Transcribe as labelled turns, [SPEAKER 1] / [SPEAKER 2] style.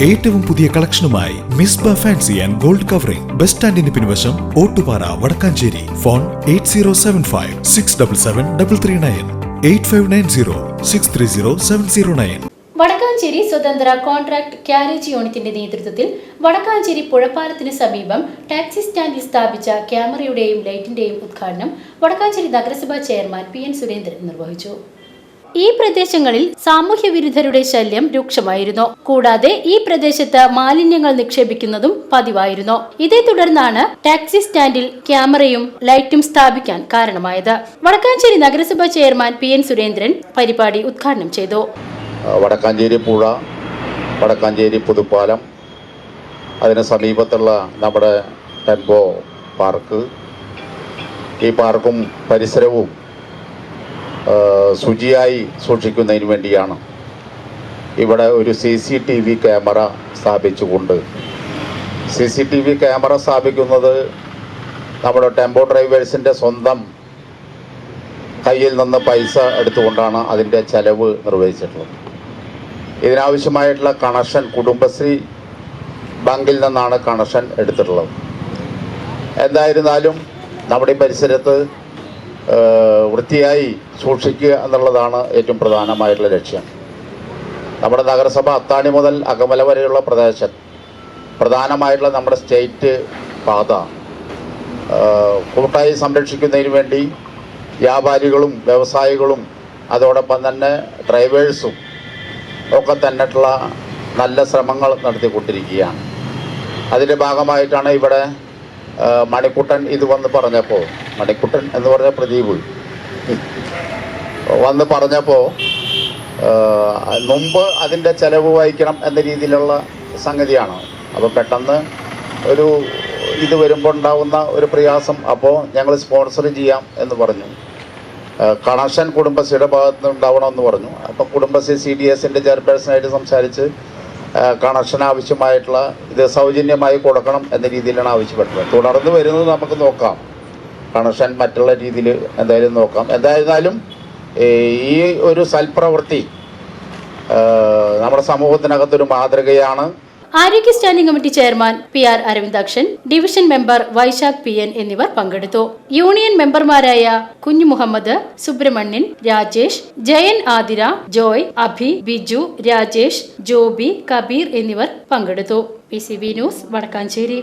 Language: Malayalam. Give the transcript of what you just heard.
[SPEAKER 1] ഏറ്റവും പുതിയ കളക്ഷനുമായി Misba fancy and gold covering bus സ്റ്റാൻഡിന് പിൻവശം ഓട്ടുപാറ വടക്കാഞ്ചേരി. ഫോൺ 8075677339 8590630709.
[SPEAKER 2] വടക്കാഞ്ചേരി സ്വതന്ത്ര കോൺട്രാക്ട് ക്യാരേജ് യൂണിറ്റിന്റെ നേതൃത്വത്തിൽ വടക്കാഞ്ചേരി പുഴപ്പാലത്തിന് സമീപം ടാക്സി സ്റ്റാൻഡിൽ സ്ഥാപിച്ച ക്യാമറയുടെയും ലൈറ്റിന്റെയും ഉദ്ഘാടനം വടക്കാഞ്ചേരി നഗരസഭാ ചെയർമാൻ PN സുരേന്ദ്രൻ നിർവഹിച്ചു. ഈ പ്രദേശങ്ങളിൽ സാമൂഹ്യ വിരുദ്ധരുടെ ശല്യം രൂക്ഷമായിരുന്നു. കൂടാതെ ഈ പ്രദേശത്ത് മാലിന്യങ്ങൾ നിക്ഷേപിക്കുന്നതും പതിവായിരുന്നു. ഇതേ തുടർന്നാണ് ടാക്സി സ്റ്റാൻഡിൽ ക്യാമറയും ലൈറ്റും സ്ഥാപിക്കാൻ കാരണമായത്. വടക്കാഞ്ചേരി നഗരസഭാ ചെയർമാൻ PN സുരേന്ദ്രൻ പരിപാടി ഉദ്ഘാടനം ചെയ്തു.
[SPEAKER 3] വടക്കാഞ്ചേരി പുഴ, വടക്കാഞ്ചേരി പുതുപ്പാലം, അതിന് സമീപത്തുള്ള നമ്മുടെ ടെമ്പോ പാർക്ക്, ഈ പാർക്കും പരിസരവും ശുചിയായി സൂക്ഷിക്കുന്നതിന് വേണ്ടിയാണ് ഇവിടെ ഒരു CCTV ക്യാമറ സ്ഥാപിച്ചുകൊണ്ട്. CCTV ക്യാമറ സ്ഥാപിക്കുന്നത് നമ്മുടെ ടെമ്പോ ഡ്രൈവേഴ്സിൻ്റെ സ്വന്തം കയ്യിൽ നിന്ന് പൈസ എടുത്തുകൊണ്ടാണ് അതിൻ്റെ ചെലവ് നിർവഹിച്ചിട്ടുള്ളത്. ഇതിനാവശ്യമായിട്ടുള്ള കണക്ഷൻ കുടുംബശ്രീ ബാങ്കിൽ നിന്നാണ് കണക്ഷൻ എടുത്തിട്ടുള്ളത്. എന്തായിരുന്നാലും നമ്മുടെ ഈ പരിസരത്ത് വൃത്തിയായി സൂക്ഷിക്കുക എന്നുള്ളതാണ് ഏറ്റവും പ്രധാനമായിട്ടുള്ള ലക്ഷ്യം. നമ്മുടെ നഗരസഭ അത്താണി മുതൽ അകമല വരെയുള്ള പ്രദേശം പ്രധാനമായിട്ടുള്ള നമ്മുടെ സ്റ്റേറ്റ് പാത കൂട്ടായി സംരക്ഷിക്കുന്നതിന് വേണ്ടി വ്യാപാരികളും വ്യവസായികളും അതോടൊപ്പം തന്നെ ഡ്രൈവേഴ്സും ഒക്കെ തന്നിട്ടുള്ള നല്ല ശ്രമങ്ങൾ നടത്തിക്കൊണ്ടിരിക്കുകയാണ്. അതിൻ്റെ ഭാഗമായിട്ടാണ് ഇവിടെ മണിക്കുട്ടൻ ഇത് വന്ന് പറഞ്ഞപ്പോൾ, മണിക്കുട്ടൻ എന്ന് പറഞ്ഞ പ്രദീപ് വന്ന് പറഞ്ഞപ്പോൾ മുമ്പ് അതിൻ്റെ ചെലവ് വഹിക്കണം എന്ന രീതിയിലുള്ള സംഗതിയാണ്. അപ്പോൾ പെട്ടെന്ന് ഒരു ഇത് വരുമ്പോൾ ഉണ്ടാകുന്ന ഒരു പ്രയാസം, അപ്പോൾ ഞങ്ങൾ സ്പോൺസർ ചെയ്യാം എന്ന് പറഞ്ഞു. കണക്ഷൻ കുടുംബശ്രീയുടെ ഭാഗത്ത് നിന്ന് ഉണ്ടാവണമെന്ന് പറഞ്ഞു. അപ്പോൾ കുടുംബശ്രീ CDSൻ്റെ ചെയർപേഴ്സണായിട്ട് സംസാരിച്ച് കണക്ഷൻ ആവശ്യമായിട്ടുള്ള ഇത് സൗജന്യമായി കൊടുക്കണം എന്ന രീതിയിലാണ് ആവശ്യപ്പെട്ടത്. തുടർന്ന് വരുന്നത് നമുക്ക് നോക്കാം, കണക്ഷൻ മറ്റുള്ള രീതിയിൽ എന്തായാലും നോക്കാം. എന്തായിരുന്നാലും ഈ ഒരു സൽപ്രവൃത്തി നമ്മുടെ സമൂഹത്തിനകത്തൊരു മാതൃകയാണ്.
[SPEAKER 2] ആരോഗ്യ standing committee chairman PR Aravindakshan, division member Vaishakh PN എന്നിവർ പങ്കെടുത്തു. യൂണിയൻ മെമ്പർമാരായ കുഞ്ഞു മുഹമ്മദ്, സുബ്രഹ്മണ്യൻ, രാജേഷ്, ജയൻ, ആതിര, ജോയ്, അഭി, ബിജു, രാജേഷ്, ജോബി, കബീർ എന്നിവർ പങ്കെടുത്തു. PCB news, Vadakkanchery.